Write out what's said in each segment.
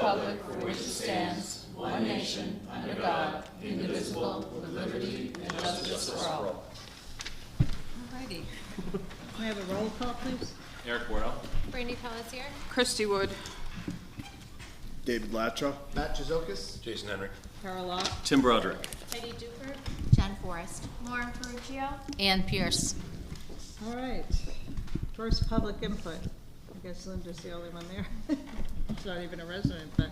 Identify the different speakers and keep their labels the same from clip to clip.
Speaker 1: republic for which it stands, one nation, under God, indivisible, with liberty and justice for all.
Speaker 2: Alrighty. Can we have a roll call, please?
Speaker 3: Eric Worrell.
Speaker 4: Brandy Pelletier.
Speaker 2: Christy Wood.
Speaker 5: David Latcha.
Speaker 6: Matt Chizokis.
Speaker 3: Jason Henry.
Speaker 2: Carol Lott.
Speaker 3: Tim Broderick.
Speaker 4: Heidi Duper.
Speaker 7: Jen Forrest.
Speaker 4: Lauren Ferruccio.
Speaker 7: Ann Pierce.
Speaker 2: All right. First public input. I guess Linda's the only one there. She's not even a resident, but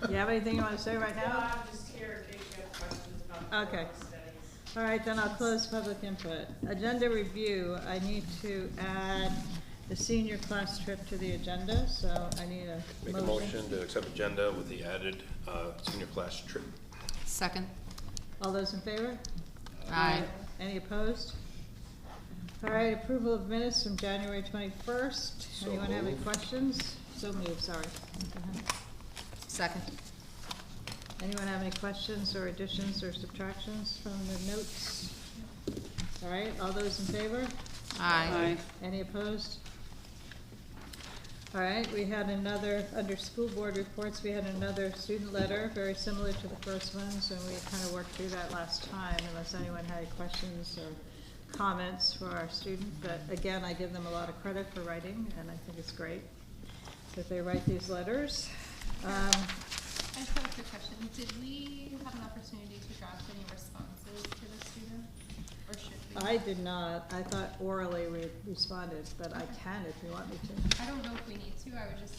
Speaker 2: you have anything you want to say right now?
Speaker 8: No, I'm just here in case you have questions about
Speaker 2: Okay.
Speaker 8: the studies.
Speaker 2: All right, then I'll close public input. Agenda review, I need to add the senior class trip to the agenda, so I need a
Speaker 3: Make a motion to accept agenda with the added senior class trip.
Speaker 7: Second.
Speaker 2: All those in favor?
Speaker 7: Aye.
Speaker 2: Any opposed? All right, approval of minutes from January 21st.
Speaker 3: So
Speaker 2: Anyone have any
Speaker 3: moved.
Speaker 2: questions? So moved, sorry.
Speaker 7: Second.
Speaker 2: Anyone have any questions or additions or subtractions from the notes? All right, all those in favor?
Speaker 7: Aye.
Speaker 2: Any opposed? All right, we had another, under school board reports, we had another student letter, very similar to the first one, so we kind of worked through that last time, unless anyone had any questions or comments for our student. But again, I give them a lot of credit for writing, and I think it's great that they write these letters.
Speaker 4: I just have a quick question. Did we have an opportunity to draft any responses to the student? Or should we?
Speaker 2: I did not, I thought orally we responded, but I can if you want me to.
Speaker 4: I don't know if we need to. I would just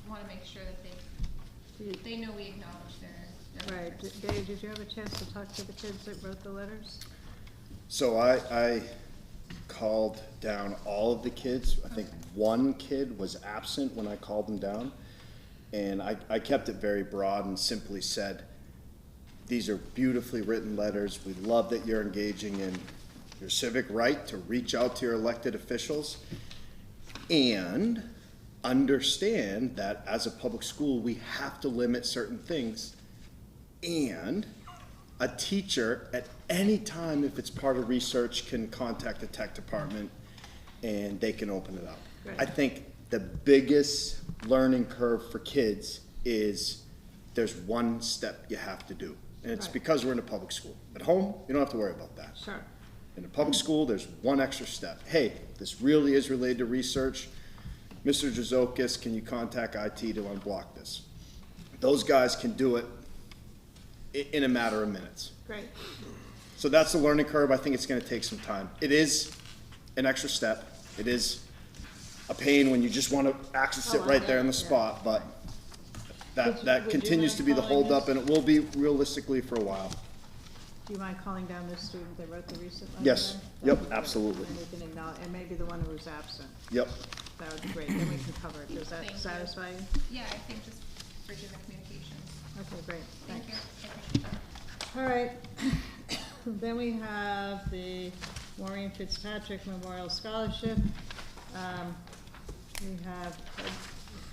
Speaker 4: want to make sure that they know we acknowledge their
Speaker 2: Right,
Speaker 4: letters.
Speaker 2: Dave, did you have a chance to talk to the kids that wrote the letters?
Speaker 5: So I called down all of the kids. I think one kid was absent when I called them down. And I kept it very broad and simply said, these are beautifully written letters. We love that you're engaging in your civic right to reach out to your elected officials. And understand that as a public school, we have to limit certain things. And a teacher at any time, if it's part of research, can contact the tech department and they can open it up.
Speaker 2: Right.
Speaker 5: I think the biggest learning curve for kids is there's one step you have to do. And it's
Speaker 2: Right.
Speaker 5: because we're in a public school. At home, you don't have to worry about that.
Speaker 2: Sure.
Speaker 5: In a public school, there's one extra step. Hey, this really is related to research. Mr. Jazokis, can you contact IT to unblock this? Those guys can do it in a matter of minutes.
Speaker 2: Great.
Speaker 5: So that's the learning curve. I think it's gonna take some time. It is an extra step. It is a pain when you just wanna access it right there in the spot, but that
Speaker 2: would you
Speaker 5: continues
Speaker 2: mind
Speaker 5: to be the
Speaker 2: calling
Speaker 5: holdup,
Speaker 2: this-
Speaker 5: and it will be realistically for a while.
Speaker 2: Do you mind calling down this student that wrote the recent letter?
Speaker 5: Yes.
Speaker 2: then?
Speaker 5: Yep,
Speaker 2: That would be great.
Speaker 5: absolutely.
Speaker 2: And you can acknowledge, and maybe the one who was absent.
Speaker 5: Yep.
Speaker 2: That would be great. Then we can cover it. Does
Speaker 4: Thank
Speaker 2: that
Speaker 4: you.
Speaker 2: satisfy you?
Speaker 4: Yeah, I think just bridging the communications.
Speaker 2: Okay, great.
Speaker 4: Thank
Speaker 2: Thanks.
Speaker 4: you. I appreciate that.
Speaker 2: All right. Then we have the Maureen Fitzpatrick Memorial Scholarship. We have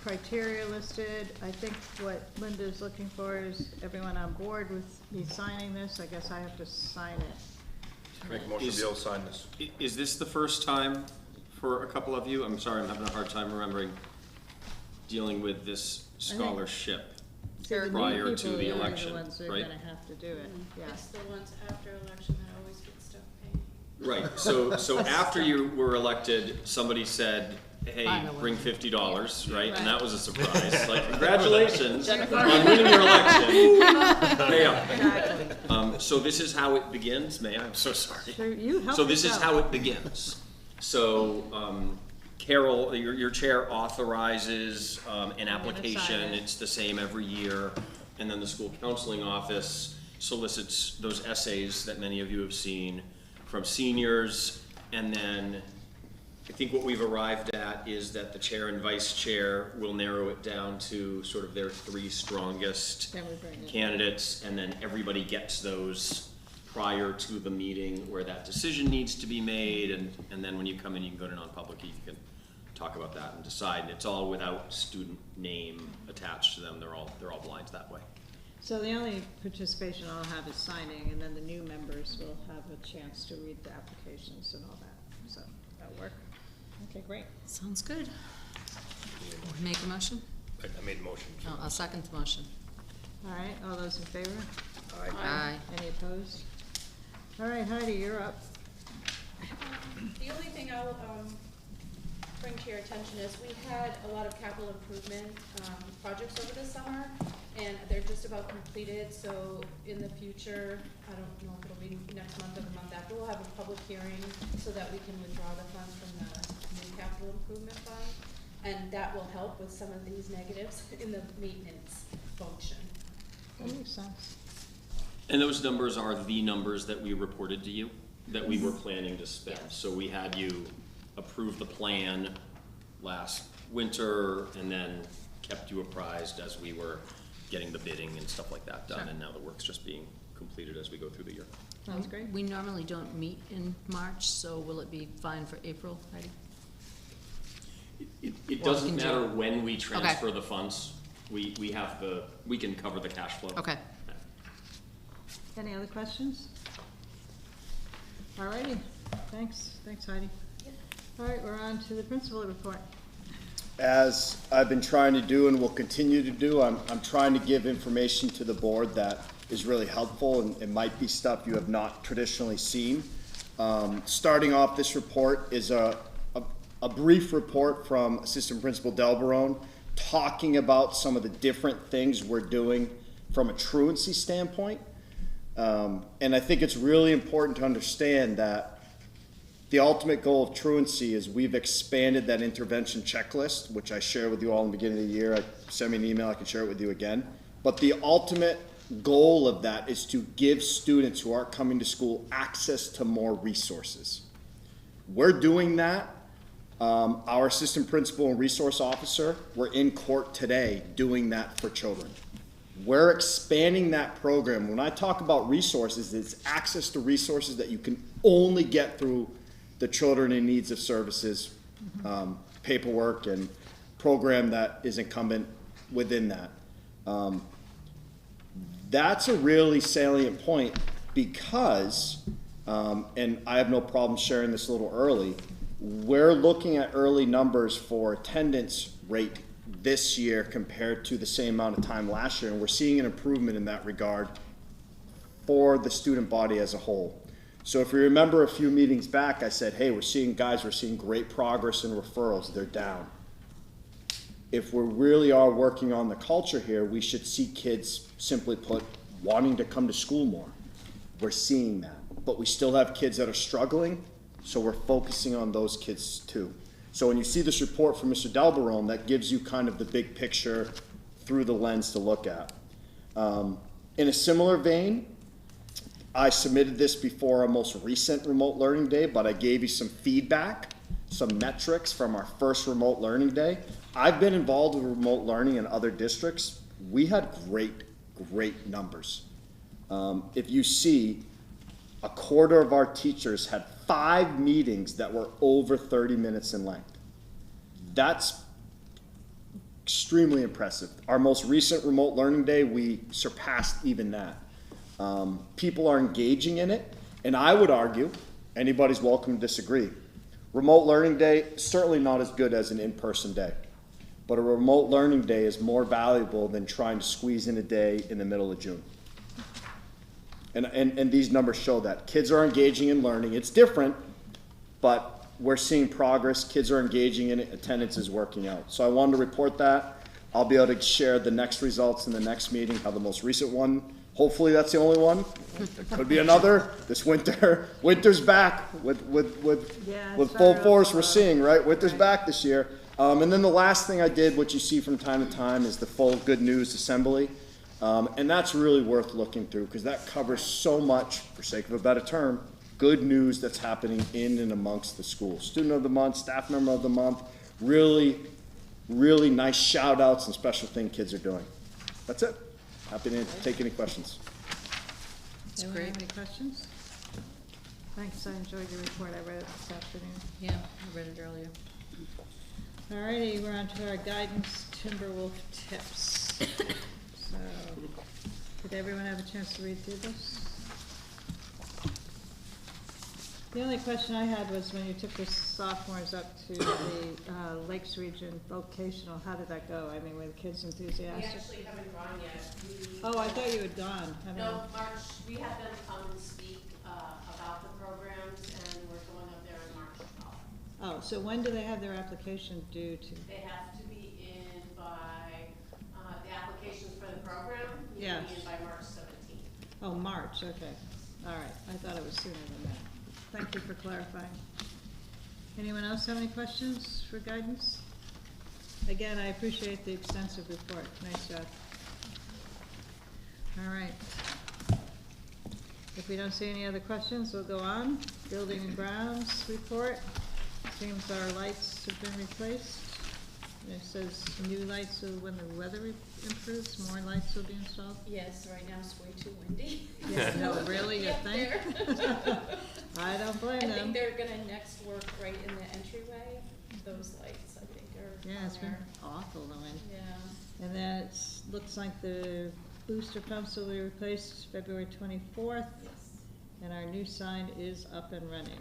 Speaker 2: criteria listed. I think what Linda's looking for is everyone on board with me signing this. I guess I have to sign it.
Speaker 3: Make a motion to be able to sign this.
Speaker 9: Is this the first time for a couple of you? I'm sorry, I'm having a hard time remembering dealing with this scholarship.
Speaker 2: See, the new
Speaker 9: Prior to
Speaker 2: people
Speaker 9: the
Speaker 2: are
Speaker 9: election,
Speaker 2: the ones that are
Speaker 9: right?
Speaker 2: gonna have to do it, yeah.
Speaker 8: It's the ones after election that always get stuff paid.
Speaker 9: Right, so after you were elected, somebody said, hey,
Speaker 7: Finally.
Speaker 9: bring $50, right? And that was a surprise,
Speaker 2: Right.
Speaker 9: like, congratulations on winning your election. Pay up.
Speaker 2: Exactly.
Speaker 9: So this is how it begins, May I? I'm so sorry.
Speaker 2: So you helped
Speaker 9: So this
Speaker 2: us
Speaker 9: is
Speaker 2: out.
Speaker 9: how it begins. So, Carol, your chair authorizes an application,
Speaker 2: sign it.
Speaker 9: it's the same every year, and then the school counseling office solicits those essays that many of you have seen from seniors, and then I think what we've arrived at is that the chair and vice chair will narrow it down to sort of their three strongest
Speaker 2: Then we bring it.
Speaker 9: candidates, and then everybody gets those prior to the meeting where that decision needs to be made, and then when you come in, you can go to non-public, you can talk about that and decide. And it's all without student name attached to them. They're all blind that way.
Speaker 2: So the only participation I'll have is signing, and then the new members will have a chance to read the applications and all that. So that'll work. Okay, great.
Speaker 7: Sounds good. Make a motion?
Speaker 3: I made a motion.
Speaker 7: Oh, I'll second the motion.
Speaker 2: All right, all those in favor?
Speaker 7: Aye.
Speaker 2: Any opposed? All right, Heidi, you're up.
Speaker 8: The only thing I'll, bring to your attention is we had a lot of capital improvement, projects over the summer, and they're just about completed, so in the future, I don't know if it'll be next month or the month after, we'll have a public hearing so that we can withdraw the funds from the new capital improvement fund, and that will help with some of these negatives in the maintenance function.
Speaker 2: That makes sense.
Speaker 9: And those numbers are the numbers that we reported to you, that we were planning to spend. So we had you approve the plan last winter and then kept you apprised as we were getting the bidding and stuff like that done.
Speaker 7: Sure.
Speaker 9: And now the work's just being completed as we go through the year.
Speaker 2: Sounds great.
Speaker 7: We normally don't meet in March, so will it be fine for April, Heidi?
Speaker 9: It
Speaker 7: Well,
Speaker 9: doesn't
Speaker 7: in
Speaker 9: matter
Speaker 7: June.
Speaker 9: when we transfer the funds. We can cover the cash flow.
Speaker 7: Okay.
Speaker 2: Any other questions? All righty, thanks Heidi. All right, we're on to the principal report.
Speaker 5: As I've been trying to do and will continue to do, I'm trying to give information to the board that is really helpful, and it might be stuff you have not traditionally seen. Starting off this report is a brief report from Assistant Principal Delbarone talking about some of the different things we're doing from a truancy standpoint. And I think it's really important to understand that the ultimate goal of truancy is we've expanded that intervention checklist, which I shared with you all in the beginning of the year. Send me an email, I can share it with you again. But the ultimate goal of that is to give students who aren't coming to school access to more resources. We're doing that. Our assistant principal and resource officer were in court today doing that for children. We're expanding that program. When I talk about resources, it's access to resources that you can only get through the Children in Needs of Services paperwork and program that is incumbent within that. That's a really salient point because, and I have no problem sharing this a little early, we're looking at early numbers for attendance rate this year compared to the same amount of time last year, and we're seeing an improvement in that regard for the student body as a whole. So if you remember a few meetings back, I said, hey, we're seeing great progress in referrals. They're down. If we really are working on the culture here, we should see kids, simply put, wanting to come to school more. We're seeing that. But we still have kids that are struggling, so we're focusing on those kids too. So when you see this report from Mr. Delbarone, that gives you kind of the big picture through the lens to look at. In a similar vein, I submitted this before our most recent remote learning day, but I gave you some feedback, some metrics from our first remote learning day. I've been involved with remote learning in other districts. We had great numbers. If you see, a quarter of our teachers had 5 meetings that were over 30 minutes in length. That's extremely impressive. Our most recent remote learning day, we surpassed even that. People are engaging in it, and I would argue, anybody's welcome to disagree, remote learning day, certainly not as good as an in-person day. But a remote learning day is more valuable than trying to squeeze in a day in the middle of June. And these numbers show that. Kids are engaging in learning. It's different, but we're seeing progress. Kids are engaging in it. Attendance is working out. So I wanted to report that. I'll be able to share the next results in the next meeting, how the most recent one. Hopefully that's the only one. There could be another. This winter's back with full force we're seeing, right? Winter's back this year. And then the last thing I did, what you see from time to time, is the full Good News Assembly. And that's really worth looking through because that covers so much, for sake of a better term, good news that's happening in and amongst the school. Student of the month, staff member of the month, really nice shout outs and special things kids are doing. That's it. Happy to take any questions.
Speaker 2: Anyone have any questions? Thanks, I enjoyed your report, I read it this afternoon.
Speaker 7: Yeah, I read it earlier.
Speaker 2: All righty, we're on to our guidance Timberwolf tips. So, did everyone have a chance to read through this? The only question I had was when you took the sophomores up to the Lakes Region vocational, how did that go? I mean, were the kids
Speaker 6: We
Speaker 2: enthusiastic?
Speaker 6: actually haven't gone yet.
Speaker 2: Oh, I thought you had gone. haven't you?
Speaker 6: No, March, we had them come and speak, about the programs, and we're going up there in March 12th.
Speaker 2: Oh, so when do they have their application due to?
Speaker 6: They have to be in by, the applications for the program, need to
Speaker 2: Yes.
Speaker 6: be in by March 17th.
Speaker 2: Oh, March, okay. All right, I thought it was sooner than that. Thank you for clarifying. Anyone else have any questions for guidance? Again, I appreciate the extensive report. Nice job. All right. If we don't see any other questions, we'll go on. Building and grounds report. Seems our lights have been replaced. It says new lights, so when the weather improves, more lights will be installed.
Speaker 8: Yes, right now it's way too windy.
Speaker 2: Yeah, no, really, you
Speaker 8: Up
Speaker 2: think?
Speaker 8: there.
Speaker 2: I don't blame
Speaker 8: I
Speaker 2: them.
Speaker 8: think they're gonna next work right in the entryway. Those lights, I think, are
Speaker 2: Yeah,
Speaker 8: on
Speaker 2: it's been
Speaker 8: there.
Speaker 2: awful, the wind.
Speaker 8: Yeah.
Speaker 2: And then it's, looks like the booster pumps will be replaced February 24th,
Speaker 8: Yes.
Speaker 2: and our new sign is up and running.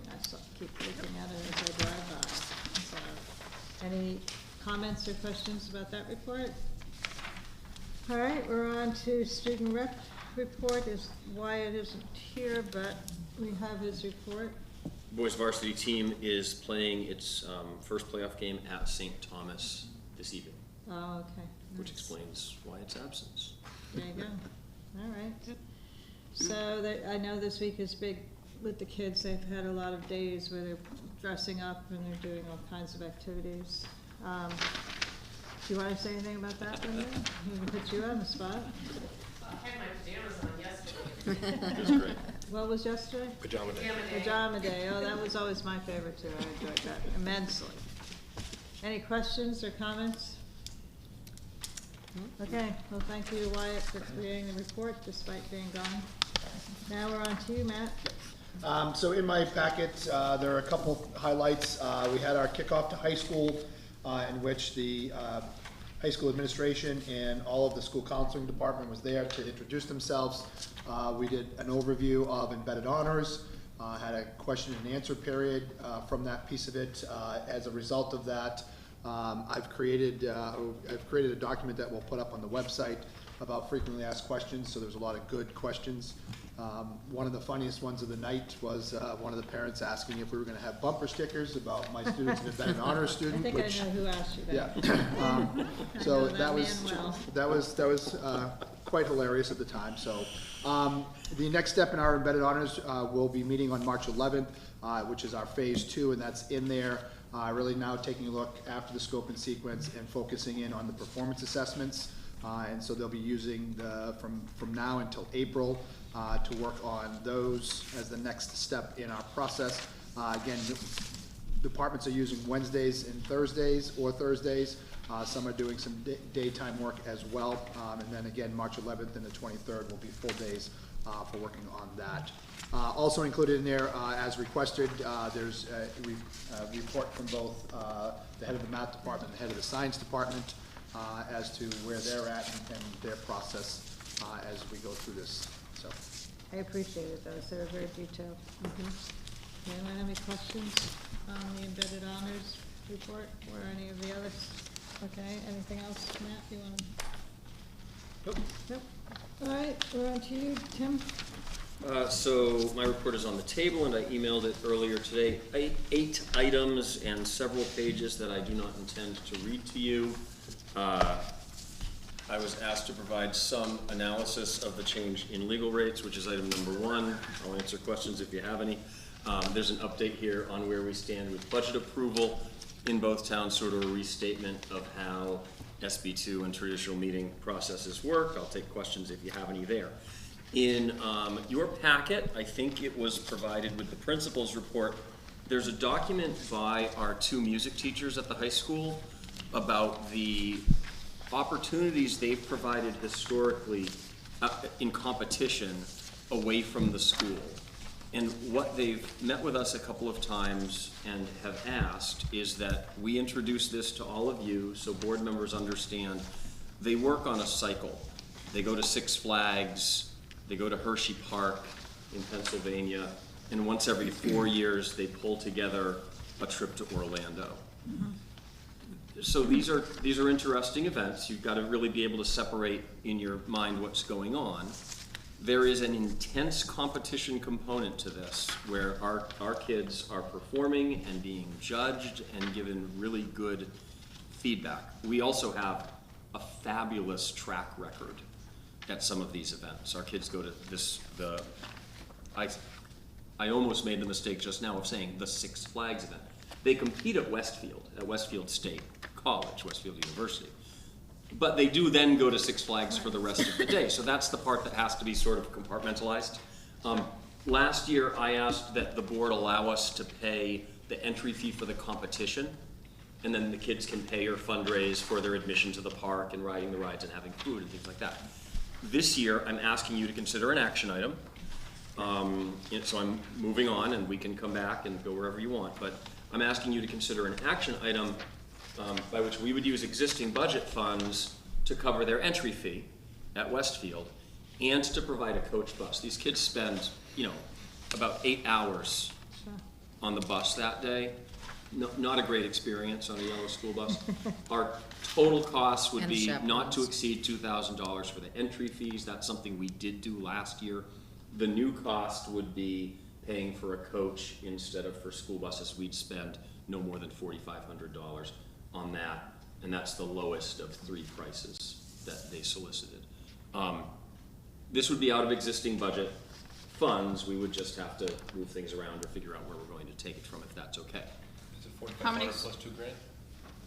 Speaker 2: Keep looking at it as I drive by. So, any comments or questions about that report? All right, we're on to student rep report. Wyatt isn't here, but we have his report.
Speaker 9: Boys varsity team is playing its first playoff game at St. Thomas this evening,
Speaker 2: Oh, okay.
Speaker 9: which
Speaker 2: Nice.
Speaker 9: explains Wyatt's absence.
Speaker 2: There you go. All right. So I know this week is big with the kids. They've had a lot of days where they're dressing up and they're doing all kinds of activities. Do you want to say anything about that, Linda? We can put you on the spot.
Speaker 6: I had my pajamas on yesterday.
Speaker 9: It was great.
Speaker 2: What was yesterday?
Speaker 3: Pajama day.
Speaker 6: Pajama day.
Speaker 2: Pajama day. Oh, that was always my favorite too. I enjoyed that immensely. Any questions or comments? Okay, well, thank you, Wyatt, for creating the report despite being gone. Now we're on to you, Matt.
Speaker 10: So in my packet, there are a couple highlights. We had our kickoff to high school, in which the high school administration and all of the school counseling department was there to introduce themselves. We did an overview of embedded honors, had a question and answer period from that piece of it. As a result of that, I've created a document that we'll put up on the website about frequently asked questions, so there's a lot of good questions. One of the funniest ones of the night was one of the parents asking if we were gonna have bumper stickers about my students have been an honor
Speaker 2: I
Speaker 10: student,
Speaker 2: think
Speaker 10: which,
Speaker 2: I know who asked you that.
Speaker 10: yeah. So
Speaker 2: know that
Speaker 10: that was,
Speaker 2: man well.
Speaker 10: that was quite hilarious at the time, so. The next step in our embedded honors, will be meeting on March 11th, which is our phase 2, and that's in there. Really now taking a look after the scope and sequence and focusing in on the performance assessments. And so they'll be using from now until April, to work on those as the next step in our process. Again, departments are using Wednesdays and Thursdays or Thursdays. Some are doing some daytime work as well. And then again, March 11th and the 23rd will be full days for working on that. Also included in there, as requested, there's a report from both the head of the math department and the head of the science department as to where they're at and their process as we go through this. So,
Speaker 2: I appreciated those. They were very detailed. Anyone have any questions on the embedded honors report or any of the others? Okay, anything else, Matt, you want to?
Speaker 9: Nope.
Speaker 2: Nope. All right, we're on to you, Tim.
Speaker 9: So my report is on the table, and I emailed it earlier today. 8 items and several pages that I do not intend to read to you. I was asked to provide some analysis of the change in legal rates, which is item number 1. I'll answer questions if you have any. There's an update here on where we stand with budget approval in both towns, sort of a restatement of how SB2 and traditional meeting processes work. I'll take questions if you have any there. In your packet, I think it was provided with the principal's report, there's a document by our 2 music teachers at the high school about the opportunities they've provided historically in competition away from the school. And what they've met with us a couple of times and have asked is that we introduce this to all of you so board members understand they work on a cycle. They go to Six Flags, they go to Hershey Park in Pennsylvania, and once every 4 years, they pull together a trip to Orlando. So these are interesting events. You've got to really be able to separate in your mind what's going on. There is an intense competition component to this, where our kids are performing and being judged and given really good feedback. We also have a fabulous track record at some of these events. Our kids go to I almost made the mistake just now of saying the Six Flags event. They compete at Westfield State College, Westfield University. But they do then go to Six Flags for the rest of the day. So that's the part that has to be sort of compartmentalized. Last year, I asked that the board allow us to pay the entry fee for the competition, and then the kids can pay or fundraise for their admission to the park and riding the rides and having food and things like that. This year, I'm asking you to consider an action item. So I'm moving on, and we can come back and go wherever you want, but I'm asking you to consider an action item by which we would use existing budget funds to cover their entry fee at Westfield and to provide a coach bus. These kids spend, about 8 hours on the bus that day. No, not a great experience on a yellow school bus. Our total cost would
Speaker 7: And
Speaker 9: be
Speaker 7: chaperones.
Speaker 9: not to exceed $2,000 for the entry fees. That's something we did do last year. The new cost would be paying for a coach instead of for school buses. We'd spend no more than $4,500 on that, and that's the lowest of 3 prices that they solicited. This would be out of existing budget funds. We would just have to move things around or figure out where we're going to take it from, if that's okay.
Speaker 3: Is it
Speaker 1: How many-
Speaker 3: $4,500 plus $2,000?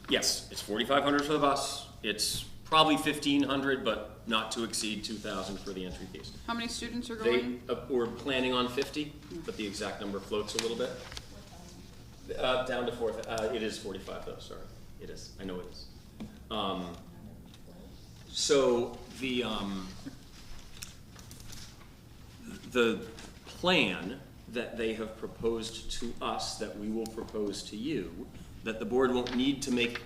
Speaker 9: Yes, it's $4,500 for the bus. It's probably $1,500, but not to exceed $2,000 for the entry fees.
Speaker 1: How many students are
Speaker 9: They,
Speaker 1: going?
Speaker 9: we're planning on 50, but the exact number floats a little bit. Down to 4, it is 45 though, sorry. It is, I know it is. So the plan that they have proposed to us, that we will propose to you, that the board won't need to make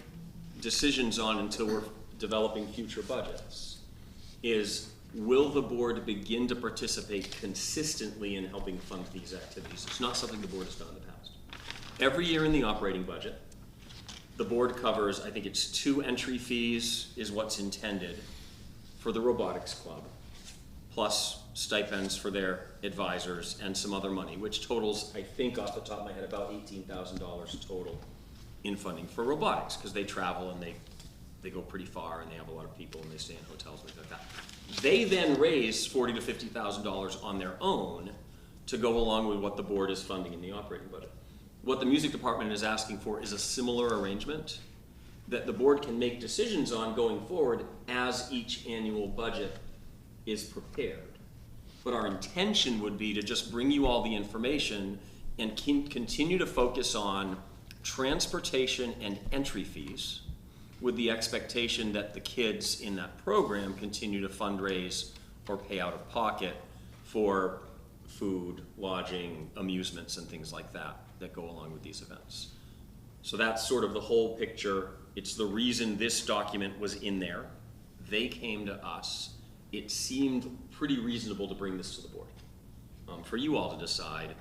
Speaker 9: decisions on until we're developing future budgets, is will the board begin to participate consistently in helping fund these activities? It's not something the board has done in the past. Every year in the operating budget, the board covers, I think it's 2 entry fees is what's intended for the robotics club, plus stipends for their advisors and some other money, which totals, I think off the top of my head, about $18,000 total in funding for robotics, because they travel and they go pretty far and they have a lot of people and they stay in hotels and things like that. They then raise $40,000 to $50,000 on their own to go along with what the board is funding in the operating budget. What the music department is asking for is a similar arrangement that the board can make decisions on going forward as each annual budget is prepared. But our intention would be to just bring you all the information and continue to focus on transportation and entry fees, with the expectation that the kids in that program continue to fundraise or pay out of pocket for food, lodging, amusements, and things like that that go along with these events. So that's sort of the whole picture. It's the reason this document was in there. They came to us. It seemed pretty reasonable to bring this to the board for you all to decide.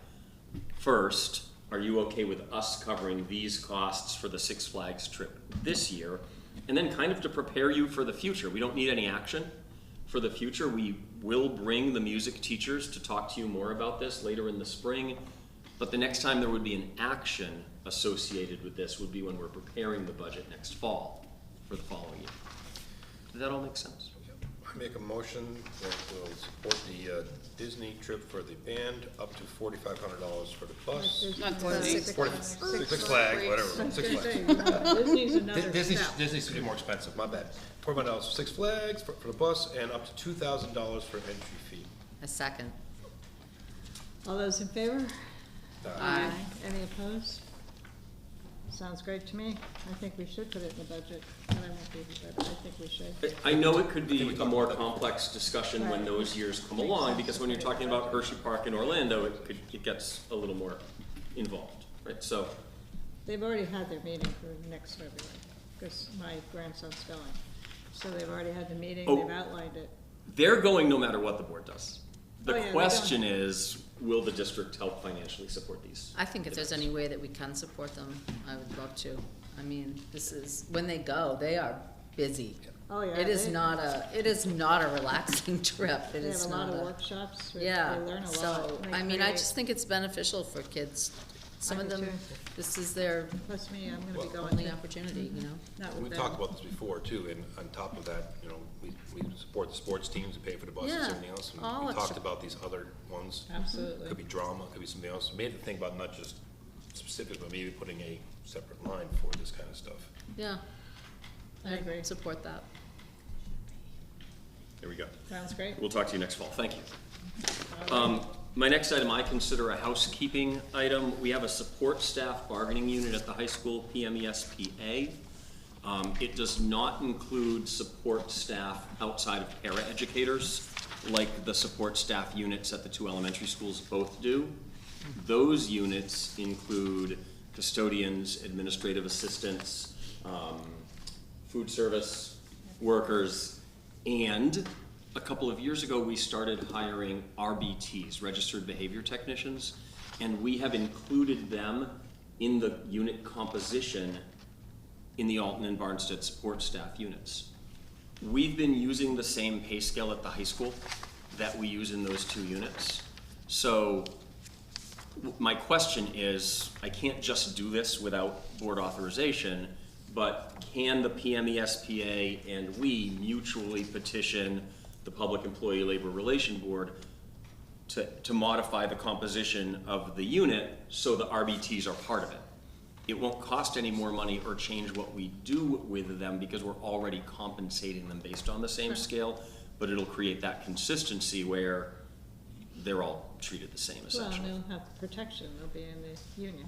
Speaker 9: First, are you okay with us covering these costs for the Six Flags trip this year? And then kind of to prepare you for the future. We don't need any action for the future. We will bring the music teachers to talk to you more about this later in the spring. But the next time there would be an action associated with this would be when we're preparing the budget next fall for the following year. Does that all make sense?
Speaker 3: I make a motion that will support the Disney trip for the band up to $4,500 for the bus.
Speaker 1: Not
Speaker 2: Well,
Speaker 1: Disney.
Speaker 2: Six
Speaker 3: Six Flags, whatever, Six Flags.
Speaker 2: Disney's another
Speaker 3: Disney's,
Speaker 2: step.
Speaker 3: Disney's gonna be more expensive, my bad. $4,500 for Six Flags for the bus, and up to $2,000 for entry fee.
Speaker 7: A second.
Speaker 2: All those in favor?
Speaker 1: Aye.
Speaker 2: Any opposed? Sounds great to me. I think we should put it in the budget. I don't know if we should, but I think we should.
Speaker 9: I know it could be a more complex discussion when those years come along, because when you're talking about Hershey Park in Orlando, it gets a little more involved, right? So,
Speaker 2: They've already had their meeting for next February, because my grandson's going. So they've already had the meeting,
Speaker 9: Oh.
Speaker 2: they've outlined it.
Speaker 9: they're going no matter what the board does.
Speaker 2: Oh,
Speaker 9: The
Speaker 2: yeah, they're
Speaker 9: question is, will the district help financially support these?
Speaker 7: I think if there's any way that we can support them, I would love to. I mean, this is, when they go, they are busy.
Speaker 2: Oh, yeah.
Speaker 7: It is not a relaxing trip. It
Speaker 2: They
Speaker 7: is
Speaker 2: have a lot
Speaker 7: not
Speaker 2: of
Speaker 7: a.
Speaker 2: workshops. Where
Speaker 7: Yeah,
Speaker 2: They learn a lot.
Speaker 7: so,
Speaker 2: They
Speaker 7: I mean, I
Speaker 2: create-
Speaker 7: just think it's beneficial for kids. Some
Speaker 2: I
Speaker 7: of
Speaker 2: do
Speaker 7: them,
Speaker 2: too.
Speaker 7: this is their
Speaker 2: Plus me, I'm gonna be going
Speaker 7: only
Speaker 2: to,
Speaker 7: opportunity, you know?
Speaker 2: not
Speaker 3: We
Speaker 2: with them.
Speaker 3: talked about this before too, and on top of that, you know, we support the sports teams, we pay for the buses and
Speaker 7: Yeah,
Speaker 3: everything else. And
Speaker 7: all
Speaker 3: we talked
Speaker 7: extra-
Speaker 3: about these other ones.
Speaker 2: Absolutely.
Speaker 3: Could be drama, could be something else. We had to think about not just specific, but maybe putting a separate line for this kind of stuff.
Speaker 7: Yeah.
Speaker 2: I agree.
Speaker 7: Support that.
Speaker 9: There we go.
Speaker 2: Sounds great.
Speaker 9: We'll talk to you next fall. Thank you.
Speaker 2: All right.
Speaker 9: My next item, I consider a housekeeping item. We have a support staff bargaining unit at the high school, PMESPA. It does not include support staff outside of paraeducators, like the support staff units at the two elementary schools both do. Those units include custodians, administrative assistants, food service workers, and a couple of years ago, we started hiring RBTs, registered behavior technicians, and we have included them in the unit composition in the Alton and Barnstead support staff units. We've been using the same pay scale at the high school that we use in those two units. So my question is, I can't just do this without board authorization, but can the PMESPA and we mutually petition the Public Employee Labor Relation Board to modify the composition of the unit so the RBTs are part of it? It won't cost any more money or change what we do with them because we're already compensating them based on the same scale, but it'll create that consistency where they're all treated the same
Speaker 2: Well,
Speaker 9: essentially.
Speaker 2: and they'll have protection, they'll be in the union,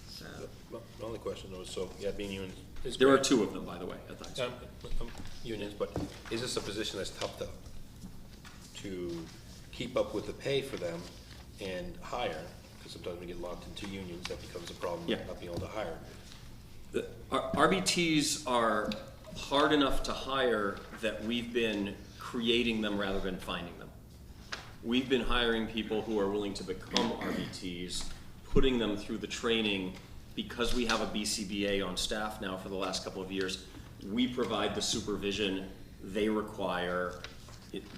Speaker 2: so.
Speaker 3: My only question though is, so, yeah, being unions is
Speaker 9: There are
Speaker 3: great.
Speaker 9: two of them, by the way, at the high school.
Speaker 3: Unions, but is this a position that's tough to keep up with the pay for them and hire? Because sometimes we get locked into unions, that becomes a problem,
Speaker 9: Yeah.
Speaker 3: not being able to hire.
Speaker 9: The RBTs are hard enough to hire that we've been creating them rather than finding them. We've been hiring people who are willing to become RBTs, putting them through the training. Because we have a BCBA on staff now for the last couple of years, we provide the supervision they require.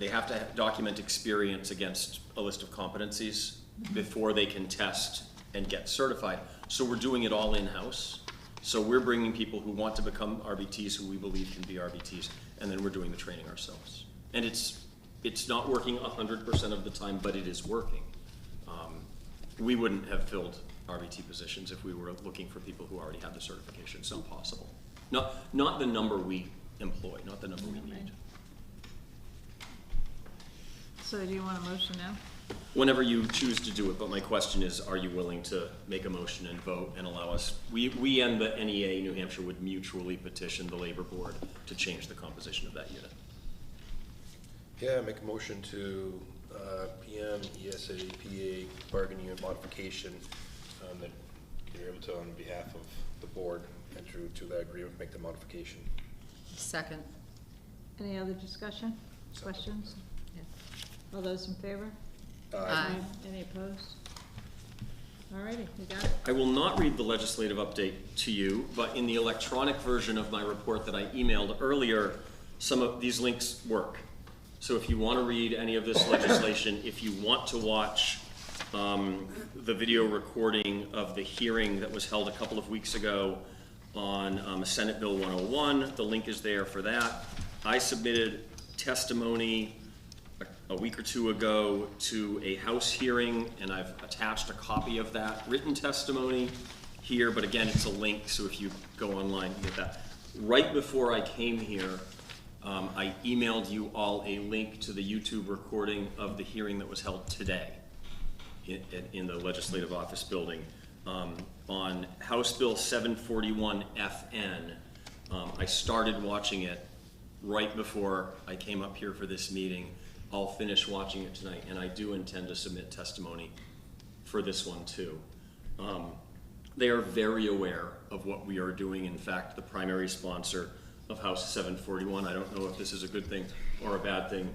Speaker 9: They have to document experience against a list of competencies before they can test and get certified. So we're doing it all in-house. So we're bringing people who want to become RBTs, who we believe can be RBTs, and then we're doing the training ourselves. And it's not working 100% of the time, but it is working. We wouldn't have filled RBT positions if we were looking for people who already had the certification. It's not possible. Not the number we employ, not the number we need.
Speaker 2: So do you want a motion now?
Speaker 9: Whenever you choose to do it, but my question is, are you willing to make a motion and vote and allow us, we and the NEA New Hampshire would mutually petition the labor board to change the composition of that unit.
Speaker 3: Yeah, make a motion to PM, ESA, PA, bargaining unit modification, that you're able to, on behalf of the board, enter to that agreement, make the modification.
Speaker 7: Second.
Speaker 2: Any other discussion, questions?
Speaker 7: Yeah.
Speaker 2: All those in favor?
Speaker 7: Aye.
Speaker 2: Any opposed? All righty, you got it.
Speaker 9: I will not read the legislative update to you, but in the electronic version of my report that I emailed earlier, some of these links work. So if you want to read any of this legislation, if you want to watch the video recording of the hearing that was held a couple of weeks ago on Senate Bill 101, the link is there for that. I submitted testimony a week or two ago to a House hearing, and I've attached a copy of that written testimony here, but again, it's a link, so if you go online, you get that. Right before I came here, I emailed you all a link to the YouTube recording of the hearing that was held today in the Legislative Office building on House Bill 741 FN. I started watching it right before I came up here for this meeting. I'll finish watching it tonight, and I do intend to submit testimony for this one too. They are very aware of what we are doing. In fact, the primary sponsor of House 741, I don't know if this is a good thing or a bad thing,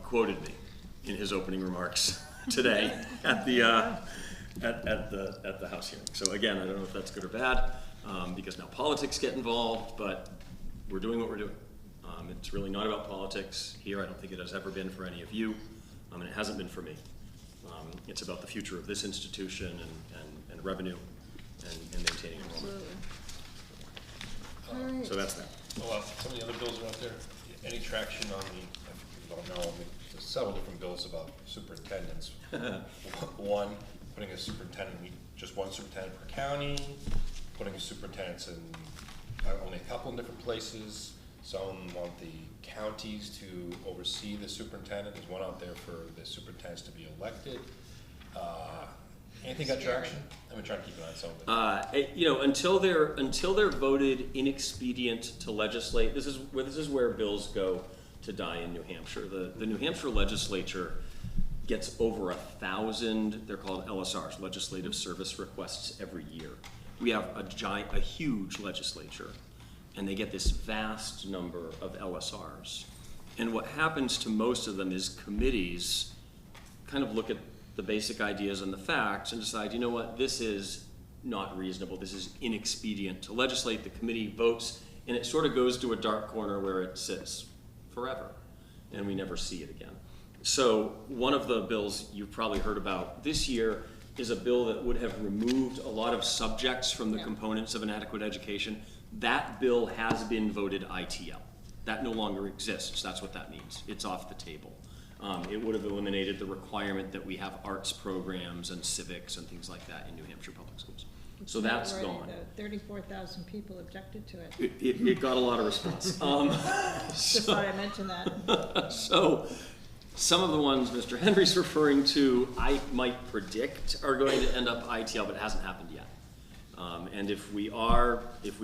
Speaker 9: quoted me in his opening remarks today at the at the House hearing. So again, I don't know if that's good or bad, because now politics get involved, but we're doing what we're doing. It's really not about politics here. I don't think it has ever been for any of you, and it hasn't been for me. It's about the future of this institution and revenue and maintaining enrollment.
Speaker 2: Absolutely.
Speaker 9: So that's that.
Speaker 3: Well, some of the other bills are out there. Any traction on the, if you don't know, there's several different bills about superintendents. One, putting a superintendent, just one superintendent per county, putting superintendents in only a couple in different places. Some want the counties to oversee the superintendent. There's one out there for the superintendents to be elected. Anything got traction? I've been trying to keep an eye on some of it.
Speaker 9: You know, until they're voted inexpedient to legislate, this is where bills go to die in New Hampshire. The New Hampshire legislature gets over 1,000, they're called LSRs, legislative service requests, every year. We have a huge legislature, and they get this vast number of LSRs. And what happens to most of them is committees kind of look at the basic ideas and the facts and decide, you know what, this is not reasonable, this is inexpedient to legislate. The committee votes, and it sort of goes to a dark corner where it sits forever, and we never see it again. So one of the bills you've probably heard about this year is a bill that would have removed a lot of subjects from the components of an adequate education. That bill has been voted ITL. That no longer exists. That's what that means. It's off the table. It would have eliminated the requirement that we have arts programs and civics and things like that in New Hampshire public schools. So that's gone.
Speaker 2: 34,000 people objected to it.
Speaker 9: It got a lot of response.
Speaker 2: Just thought I mentioned that.
Speaker 9: So some of the ones Mr. Henry's referring to, I might predict are going to end up ITL, but it hasn't happened yet. And if we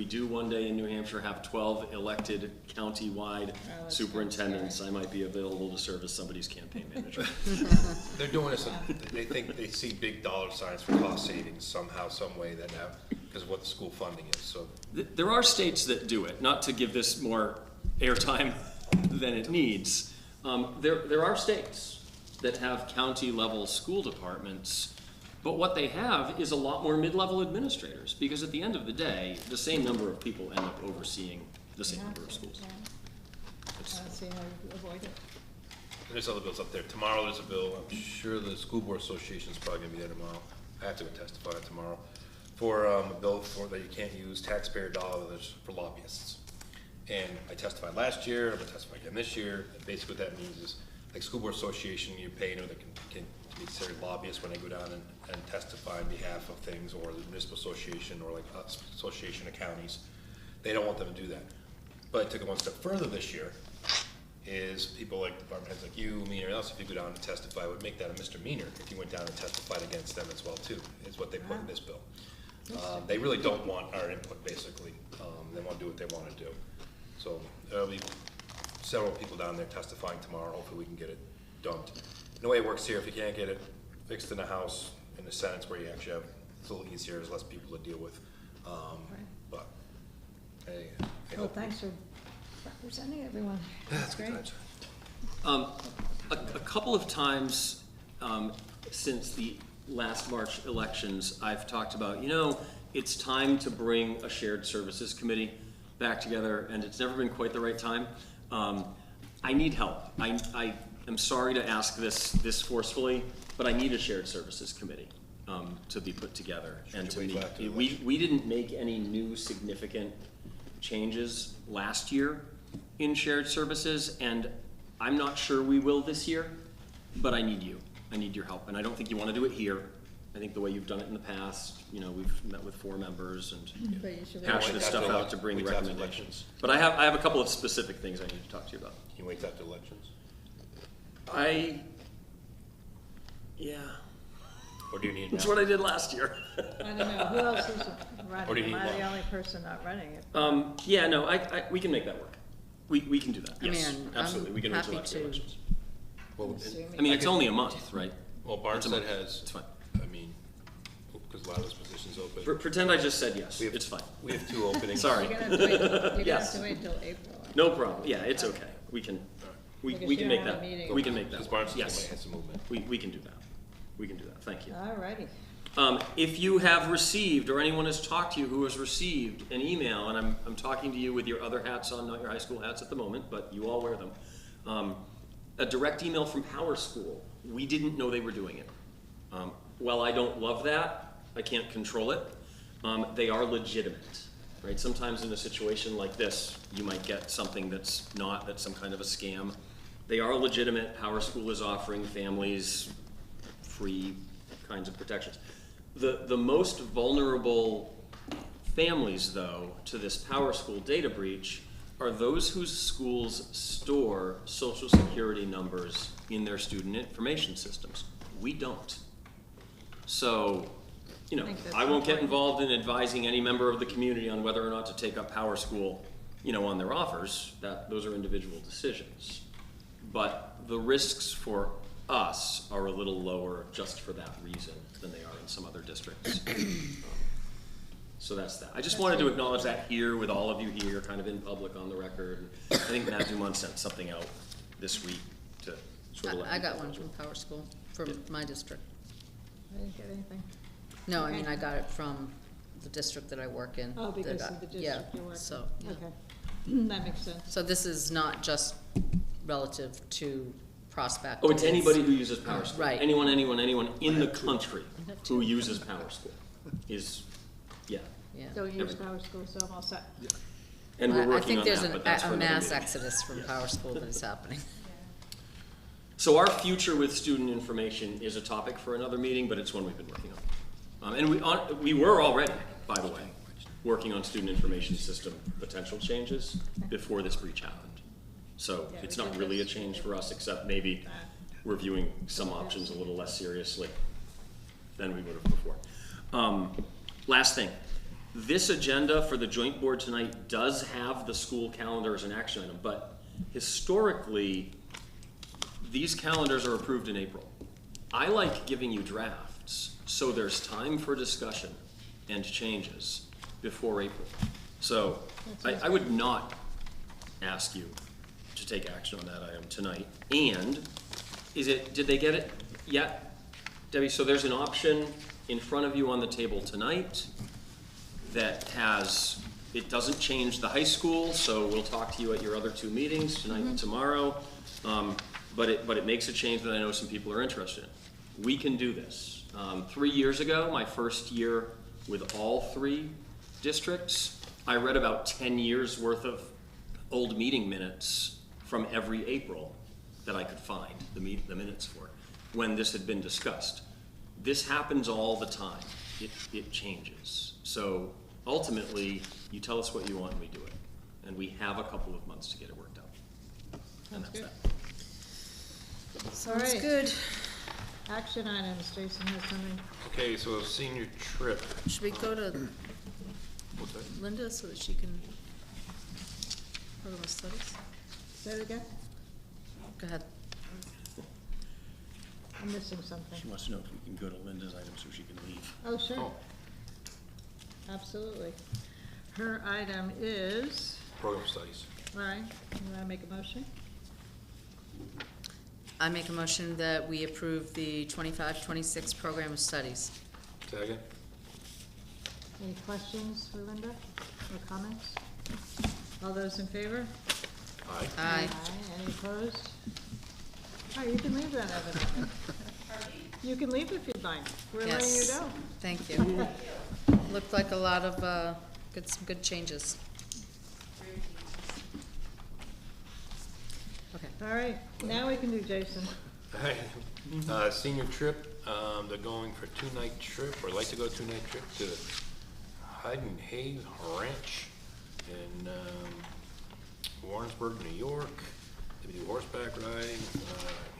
Speaker 9: do one day in New Hampshire have 12 elected county-wide superintendents, I might be available to serve as somebody's campaign manager.
Speaker 3: They're doing this, they think they see big dollar signs for cost savings somehow, some way that now, because of what the school funding is, so.
Speaker 9: There are states that do it, not to give this more airtime than it needs. There are states that have county-level school departments, but what they have is a lot more mid-level administrators, because at the end of the day, the same number of people end up overseeing the same number of schools.
Speaker 2: See how you avoid it.
Speaker 3: There's other bills up there. Tomorrow there's a bill, I'm sure the School Board Association is probably gonna be there tomorrow. I have to go testify tomorrow. For a bill for that you can't use taxpayer dollars for lobbyists. And I testified last year, I'm gonna testify again this year, and basically what that means is, like School Board Association, you're paying them that can be considered lobbyists when they go down and testify on behalf of things, or the municipal association, or like association of counties. They don't want them to do that. But I took it one step further this year, is people like department heads like you, me, or else, if you go down and testify, would make that a misdemeanor if you went down and testified against them as well too, is what they put in this bill. They really don't want our input, basically. They want to do what they want to do. So there'll be several people down there testifying tomorrow. Hopefully we can get it dumped. And the way it works here, if you can't get it fixed in the House, in the Senate, where you actually have, it's a little easier, there's less people to deal with. But hey,
Speaker 2: Well, thanks for representing everyone. That's great.
Speaker 9: A couple of times since the last March elections, I've talked about, you know, it's time to bring a shared services committee back together, and it's never been quite the right time. I need help. I am sorry to ask this forcefully, but I need a shared services committee to be put together and to meet. We didn't make any new significant changes last year in shared services, and I'm not sure we will this year, but I need you. I need your help, and I don't think you want to do it here. I think the way you've done it in the past, you know, we've met with 4 members and
Speaker 2: But you should
Speaker 9: hashed this stuff out to bring recommendations. But I have a couple of specific things I need to talk to you about.
Speaker 3: Can you wait after elections?
Speaker 9: Yeah.
Speaker 3: Or do you need?
Speaker 9: That's what I did last year.
Speaker 2: I don't know, who else is
Speaker 3: Or do you
Speaker 2: running? Am
Speaker 3: need
Speaker 2: I the
Speaker 3: one?
Speaker 2: only person not running it?
Speaker 9: Yeah, no, we can make that work. We can do that, yes,
Speaker 7: mean,
Speaker 9: absolutely. We can
Speaker 7: I'm
Speaker 9: wait till
Speaker 7: happy
Speaker 9: after
Speaker 7: to.
Speaker 9: elections.
Speaker 3: Well,
Speaker 9: I mean, it's only a month, right?
Speaker 3: well, Barnstead has,
Speaker 9: It's fine.
Speaker 3: I mean, because a lot of those positions open.
Speaker 9: Pretend I just said yes.
Speaker 3: We have-
Speaker 9: It's fine.
Speaker 3: We have 2 openings.
Speaker 9: Sorry.
Speaker 2: You're gonna have to wait, you're gonna
Speaker 9: Yes.
Speaker 2: have to wait until April.
Speaker 9: No problem. Yeah, it's okay. We can
Speaker 2: Because
Speaker 9: we
Speaker 2: you
Speaker 9: can
Speaker 2: don't
Speaker 9: make
Speaker 2: have a
Speaker 9: that.
Speaker 2: meeting.
Speaker 9: We can make that.
Speaker 3: Because
Speaker 9: work.
Speaker 3: Barnstead
Speaker 9: Yes,
Speaker 3: has some movement.
Speaker 9: we can do that. We can do that, thank you.
Speaker 2: All righty.
Speaker 9: If you have received, or anyone has talked to you who has received an email, and I'm talking to you with your other hats on, not your high school hats at the moment, but you all wear them, a direct email from Power School. We didn't know they were doing it. While I don't love that, I can't control it. They are legitimate, right? Sometimes in a situation like this, you might get something that's some kind of a scam. They are legitimate. Power School is offering families free kinds of protections. The most vulnerable families, though, to this Power School data breach are those whose schools store social security numbers in their student information systems. We don't. So, I won't get involved in advising any member of the community on whether or not to take up Power School, on their offers. Those are individual decisions. But the risks for us are a little lower just for that reason than they are in some other districts. So that's that. I just wanted to acknowledge that here with all of you here, kind of in public on the record. I think Matt Dumont sent something out this week to sort of let
Speaker 7: I got
Speaker 9: people
Speaker 7: one
Speaker 9: know.
Speaker 7: from Power School, from my district.
Speaker 2: I didn't get anything.
Speaker 7: No, I
Speaker 2: Okay.
Speaker 7: mean, I got it from the district that I work in.
Speaker 2: Oh, because
Speaker 7: that
Speaker 2: of the
Speaker 7: yeah,
Speaker 2: district you work in.
Speaker 7: So, yeah.
Speaker 2: Okay, that makes sense.
Speaker 7: So this is not just relative to Prospect.
Speaker 9: Oh, it's anybody who uses Power School.
Speaker 7: Right.
Speaker 9: Anyone in the country who uses Power School is, yeah.
Speaker 7: Yeah.
Speaker 2: Don't use
Speaker 9: Everybody.
Speaker 2: Power School, so I'm all set.
Speaker 9: And we're
Speaker 7: I
Speaker 9: working on
Speaker 7: think
Speaker 9: that, but that's
Speaker 7: there's
Speaker 9: for
Speaker 7: a
Speaker 9: another
Speaker 7: mass
Speaker 9: meeting.
Speaker 7: exodus from Power School that is happening.
Speaker 9: So our future with student information is a topic for another meeting, but it's one we've been working on. And we were already, by the way, working on student information system potential changes before this breach happened. So
Speaker 2: Yeah,
Speaker 9: it's
Speaker 2: we
Speaker 9: not
Speaker 2: did
Speaker 9: really a
Speaker 2: this.
Speaker 9: change for us, except maybe we're viewing some options a little less seriously than we would have before. Last thing, this agenda for the joint board tonight does have the school calendar as an action item, but historically, these calendars are approved in April. I like giving you drafts, so there's time for discussion and changes before April. So I would not ask you to take action on that item tonight. And did they get it yet, Debbie? So there's an option in front of you on the table tonight that it doesn't change the high school, so we'll talk to you at your other two meetings, tonight and tomorrow. But it makes a change that I know some people are interested in. We can do this. 3 years ago, my first year with all three districts, I read about 10 years worth of old meeting minutes from every April that I could find, the minutes for, when this had been discussed. This happens all the time. It changes. So ultimately, you tell us what you want and we do it. And we have a couple of months to get it worked out. And that's that.
Speaker 2: All right.
Speaker 7: Good.
Speaker 2: Action items, Jason has something.
Speaker 3: Okay, so senior trip.
Speaker 7: Should we go to
Speaker 3: What's that?
Speaker 7: Linda so that she can program studies?
Speaker 2: Say it again?
Speaker 7: Go ahead.
Speaker 2: I'm missing something.
Speaker 9: She wants to know if we can go to Linda's item so she can leave.
Speaker 2: Oh, sure.
Speaker 3: Oh.
Speaker 2: Absolutely. Her item is,
Speaker 3: Program studies.
Speaker 2: all right, you wanna make a motion?
Speaker 7: I make a motion that we approve the 25-26 program of studies.
Speaker 3: Second?
Speaker 2: Any questions for Linda or comments? All those in favor?
Speaker 3: Aye.
Speaker 7: Aye.
Speaker 2: Any opposed? All right, you can leave then, evidently. You can leave if you'd like. We're letting you
Speaker 7: Yes.
Speaker 2: go.
Speaker 7: Thank you. Looked like a lot of, some good changes. Okay.
Speaker 2: All right, now we can do Jason.
Speaker 3: Alright, senior trip, they're going for a 2-night trip, or like to go 2-night trip to Hyden Hay Ranch in Warrensburg, New York. They do horseback riding,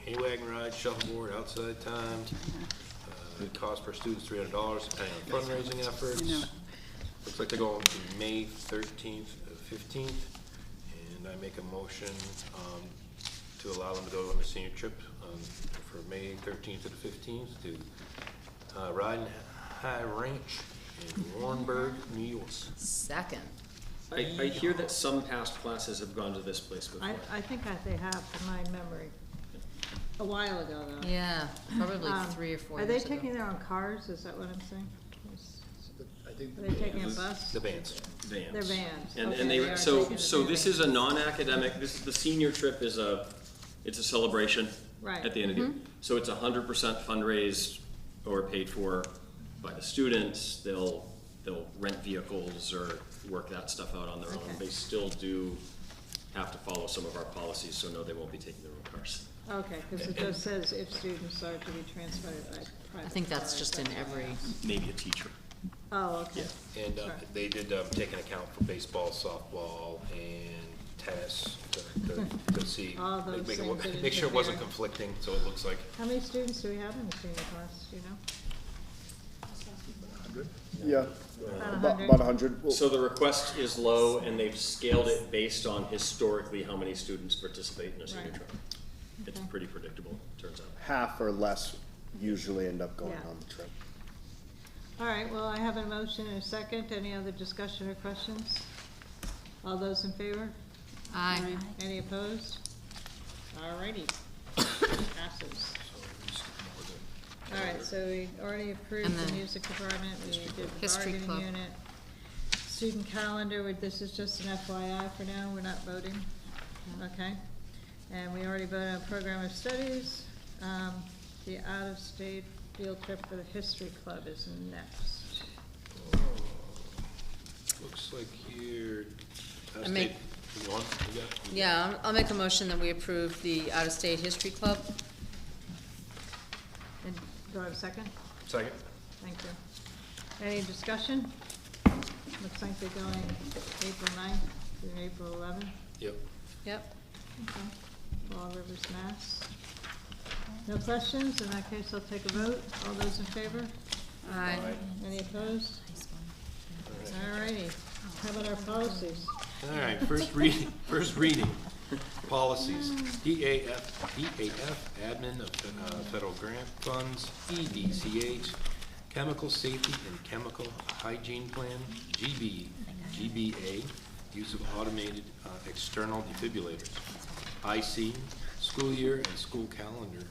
Speaker 3: hay wagon ride, shuffleboard, outside time. The cost per student is $300, depending on fundraising efforts. Looks like they're going from May 13th to 15th, and I make a motion to allow them to go on the senior trip for May 13th to the 15th to Hyden High Ranch in Warrenburg, New York.
Speaker 7: Second.
Speaker 9: I hear that some past classes have gone to this place before.
Speaker 2: I think they have, from my memory. a while ago, though.
Speaker 7: Yeah, probably
Speaker 2: Um,
Speaker 7: 3 or 4
Speaker 2: Are they
Speaker 7: years ago.
Speaker 2: taking their own cars, is that what I'm saying?
Speaker 10: I think
Speaker 2: Are they taking a bus?
Speaker 3: The vans.
Speaker 9: Vans.
Speaker 2: They're vans,
Speaker 9: And,
Speaker 2: okay,
Speaker 9: and
Speaker 2: they
Speaker 9: they,
Speaker 2: are
Speaker 9: so,
Speaker 2: taking the
Speaker 9: so this
Speaker 2: vans.
Speaker 9: is a non-academic, the senior trip is it's a celebration
Speaker 2: Right.
Speaker 9: at the end of the year. So it's 100% fundraised or paid for by the students. They'll rent vehicles or work that stuff out on their own.
Speaker 2: Okay.
Speaker 9: They still do have to follow some of our policies, so no, they won't be taking their own cars.
Speaker 2: Okay, because it just says if students are to be transported by private
Speaker 7: I think that's
Speaker 2: cars,
Speaker 7: just in every,
Speaker 9: Maybe a teacher.
Speaker 2: Oh, okay.
Speaker 3: And
Speaker 2: Sure.
Speaker 3: they did take an account for baseball, softball, and tennis to see,
Speaker 2: All those
Speaker 3: make
Speaker 2: things that
Speaker 3: make sure it wasn't
Speaker 2: interfere.
Speaker 3: conflicting, so it looks like.
Speaker 2: How many students do we have in the senior class, do you know?
Speaker 5: Yeah,
Speaker 2: About 100?
Speaker 5: about 100. Well,
Speaker 9: So the request is low, and they've scaled it based on historically how many students participate in a senior
Speaker 2: Right.
Speaker 9: trip. It's
Speaker 2: Okay.
Speaker 9: pretty predictable, turns out.
Speaker 5: half or less usually end up going
Speaker 2: Yeah.
Speaker 5: on the trip.
Speaker 2: All right, well, I have a motion and a second. Any other discussion or questions? All those in favor?
Speaker 7: aye.
Speaker 2: Any opposed? All righty. Passes. All right, so we already approved
Speaker 7: And
Speaker 2: the
Speaker 7: then
Speaker 2: music department, we did the
Speaker 7: History
Speaker 2: bargaining
Speaker 7: club.
Speaker 2: unit. Student calendar, this is just an FYI for now, we're not voting. Okay? And we already voted on program of studies. The out-of-state field trip for the history club is next.
Speaker 3: Looks like you're.
Speaker 7: I make-
Speaker 3: You want, you got?
Speaker 7: Yeah, I'll make a motion that we approve the out-of-state history club.
Speaker 2: And do I have a second?
Speaker 3: Second?
Speaker 2: Thank you. Any discussion? Looks like they're going April 9th through April 11th.
Speaker 3: Yep.
Speaker 7: Yep.
Speaker 2: Okay. Fall Rivers, Mass. No questions? In that case, I'll take a vote. All those in favor?
Speaker 7: Aye.
Speaker 2: Any opposed? All righty. How about our policies?
Speaker 3: All right, first reading, policies, EAF, admin of federal grant funds, EDCH, chemical safety and chemical hygiene plan, GBA, use of automated external defibrillators, IC, school year and school calendar,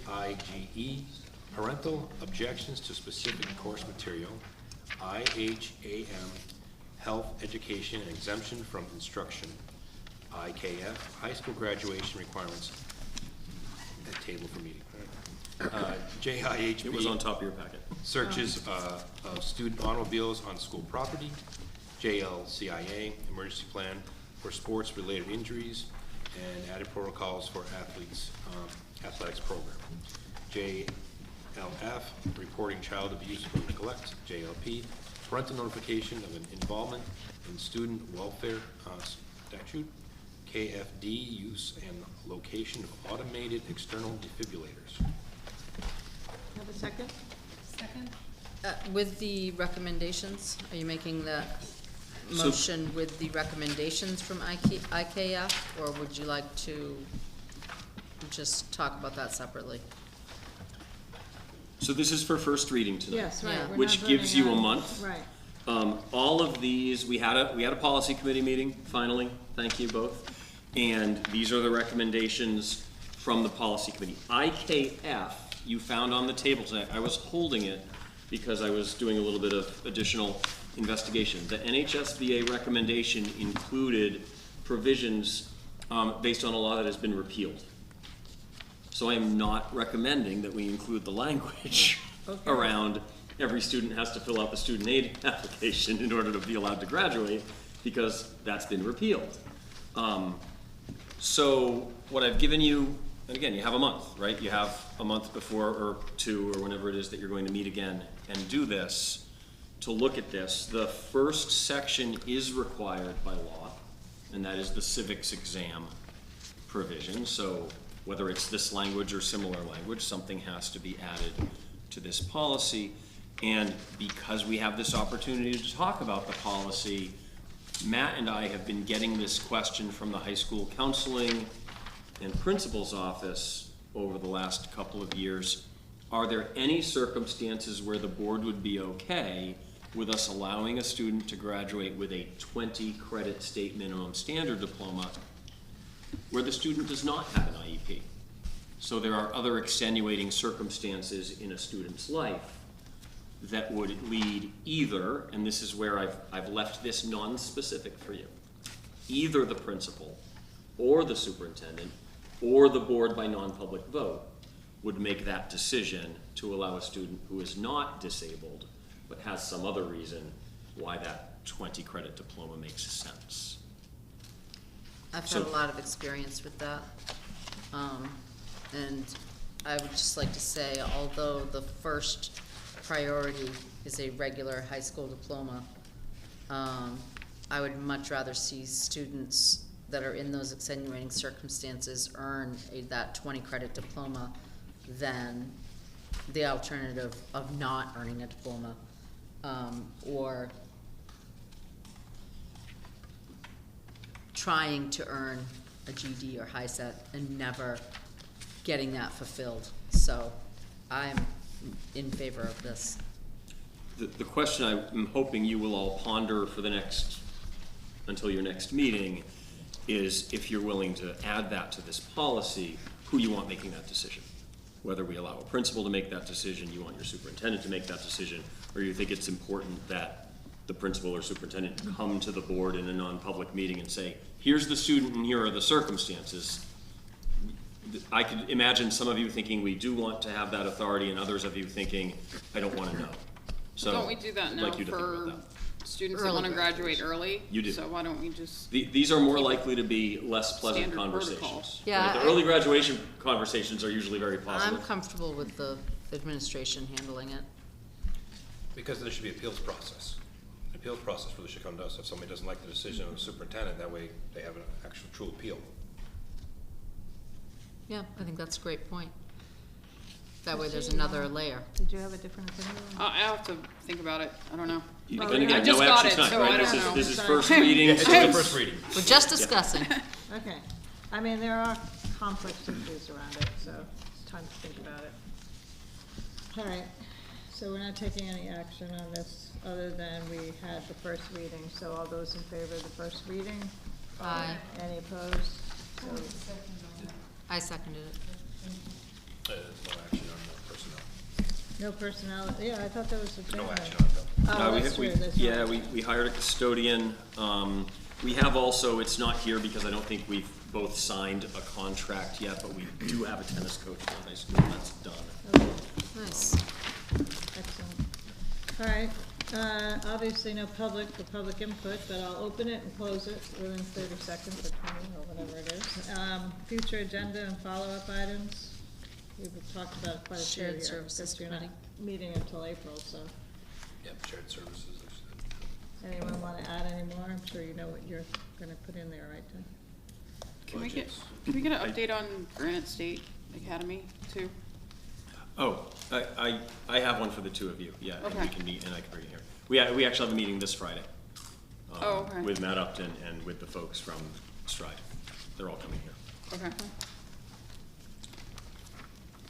Speaker 3: IGE, parental objections to specific course material, IHAM, health, education, and exemption from instruction, IKF, high school graduation requirements, a table for meeting. JIHB.
Speaker 9: It was on top of your packet.
Speaker 3: Searches of student automobiles on school property, JLCIA, emergency plan for sports-related injuries, and added protocols for athletes, athletics program. JLF, reporting child abuse or neglect, JLP, parental notification of an involvement in student welfare statute, KFD, use and location of automated external defibrillators.
Speaker 2: Have a second?
Speaker 4: Second?
Speaker 7: With the recommendations, are you making the
Speaker 9: So-
Speaker 7: motion with the recommendations from IKF, or would you like to just talk about that separately?
Speaker 9: So this is for first reading tonight.
Speaker 2: Yes, right.
Speaker 7: Yeah.
Speaker 2: we're not
Speaker 9: Which gives you
Speaker 2: voting
Speaker 9: a
Speaker 2: on-
Speaker 9: month.
Speaker 2: Right.
Speaker 9: All of these, we had a policy committee meeting, finally, thank you both. And these are the recommendations from the policy committee. IKF, you found on the table tonight, I was holding it because I was doing a little bit of additional investigation. The NHSBA recommendation included provisions based on a law that has been repealed. So I am not recommending that we include the language
Speaker 2: Okay.
Speaker 9: around every student has to fill out the student aid application in order to be allowed to graduate, because that's been repealed. So what I've given you, and again, you have a month, right? You have a month before, or two, or whenever it is that you're going to meet again and do this, to look at this. The first section is required by law, and that is the civics exam provision. So whether it's this language or similar language, something has to be added to this policy. And because we have this opportunity to talk about the policy, Matt and I have been getting this question from the high school counseling and principal's office over the last couple of years. Are there any circumstances where the board would be okay with us allowing a student to graduate with a 20 credit state minimum standard diploma where the student does not have an IEP? So there are other extenuating circumstances in a student's life that would lead either, and this is where I've left this non-specific for you, either the principal or the superintendent or the board by non-public vote would make that decision to allow a student who is not disabled but has some other reason why that 20 credit diploma makes sense.
Speaker 7: I've had
Speaker 9: So-
Speaker 7: a lot of experience with that. And I would just like to say, although the first priority is a regular high school diploma, I would much rather see students that are in those extenuating circumstances earn that 20 credit diploma than the alternative of not earning a diploma, or trying to earn a GD or high set and never getting that fulfilled. So I'm in favor of this.
Speaker 9: The question I'm hoping you will all ponder for the next, until your next meeting, is if you're willing to add that to this policy, who you want making that decision. Whether we allow a principal to make that decision, you want your superintendent to make that decision, or you think it's important that the principal or superintendent come to the board in a non-public meeting and say, here's the student and here are the circumstances. I could imagine some of you thinking we do want to have that authority and others of you thinking, I don't want to know. So
Speaker 1: Don't we do that
Speaker 9: I'd
Speaker 1: now
Speaker 9: like you to think
Speaker 1: for
Speaker 9: about that.
Speaker 1: students that
Speaker 7: Early
Speaker 1: want to graduate
Speaker 7: graduates.
Speaker 1: early?
Speaker 9: You do.
Speaker 1: So why don't we just,
Speaker 9: These are more likely to be less pleasant
Speaker 1: Standard
Speaker 9: conversations.
Speaker 1: protocols.
Speaker 7: Yeah,
Speaker 9: right? The
Speaker 7: I-
Speaker 9: early graduation conversations are usually very
Speaker 7: I'm
Speaker 9: positive.
Speaker 7: comfortable with the administration handling it.
Speaker 3: Because there should be appeals process. The appeals process really should come to us if somebody doesn't like the decision of the superintendent, that way they have an actual true appeal.
Speaker 7: Yeah, I think that's a great point. That way there's anher layer.
Speaker 2: Did you have a different opinion?
Speaker 1: I have to think about it. I don't know.
Speaker 9: Then
Speaker 2: Well,
Speaker 9: again,
Speaker 1: I just
Speaker 9: no
Speaker 1: got
Speaker 9: action
Speaker 1: it,
Speaker 9: tonight,
Speaker 1: so I
Speaker 9: right?
Speaker 1: don't know.
Speaker 9: This is
Speaker 2: Sorry.
Speaker 9: first reading.
Speaker 3: Yeah, it's
Speaker 9: so
Speaker 3: just the first reading.
Speaker 7: We're just discussing.
Speaker 2: Okay, I mean, there are complex issues around it, so it's time to think about it. All right, so we're not taking any action on this, other than we had the first reading, so all those in favor of the first reading?
Speaker 7: Aye.
Speaker 2: Any opposed? So,
Speaker 7: I seconded it.
Speaker 3: No action on the personnel.
Speaker 2: no personnel, yeah, I thought that was the.
Speaker 3: No
Speaker 2: JMA.
Speaker 3: action on it, though.
Speaker 2: Oh,
Speaker 9: We
Speaker 2: that's
Speaker 9: have- we-
Speaker 2: true, that's right.
Speaker 9: Yeah, we hired a custodian. We have also, it's not here because I don't think we've both signed a contract yet, but we do have a tennis coach in high school, that's done.
Speaker 2: Okay.
Speaker 7: Nice.
Speaker 2: Excellent. All right, obviously no public for public input, but I'll open it and close it within 30 seconds or 20 or whatever it is. Future agenda and follow-up items. We've talked about quite a few here.
Speaker 7: Shared services
Speaker 2: because you're not
Speaker 7: committee.
Speaker 2: meeting until April, so
Speaker 3: Yep, shared services.
Speaker 2: anyone want to add any more? I'm sure you know what you're gonna put in there, right, Tim?
Speaker 1: Can we get,
Speaker 3: Budgets.
Speaker 1: can we get an update on Granite State Academy too?
Speaker 9: Oh, I have one for the two of you, yeah, and we
Speaker 1: Okay.
Speaker 9: can meet, and I can bring it here. We actually have a meeting this Friday.
Speaker 1: Oh, okay.
Speaker 9: With Matt Upton and with the folks from Stride. They're all coming here.
Speaker 1: Okay.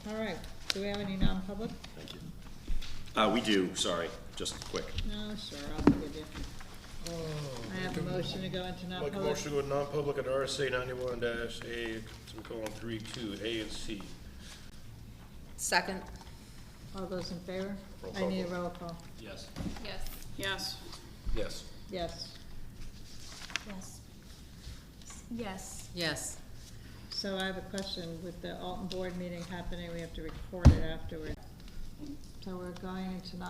Speaker 2: All right, do we have any non-public?
Speaker 9: Thank you. We do, sorry, just quick.
Speaker 2: No, sure, I'll forgive you. I have a motion to go into
Speaker 3: Make a
Speaker 2: non-public.
Speaker 3: motion to go to non-public at RSA 91-A, semicolon 3(2), A and C.
Speaker 7: Second.
Speaker 2: All those in favor?
Speaker 3: Roll
Speaker 2: I
Speaker 3: call
Speaker 2: need a
Speaker 3: vote.
Speaker 2: roll call.
Speaker 9: Yes.
Speaker 4: Yes.
Speaker 1: Yes.
Speaker 3: Yes.
Speaker 2: Yes.
Speaker 4: Yes. Yes.
Speaker 7: Yes.
Speaker 2: So I have a question. With the Alton Board meeting happening, we have to record it afterward. So we're going into non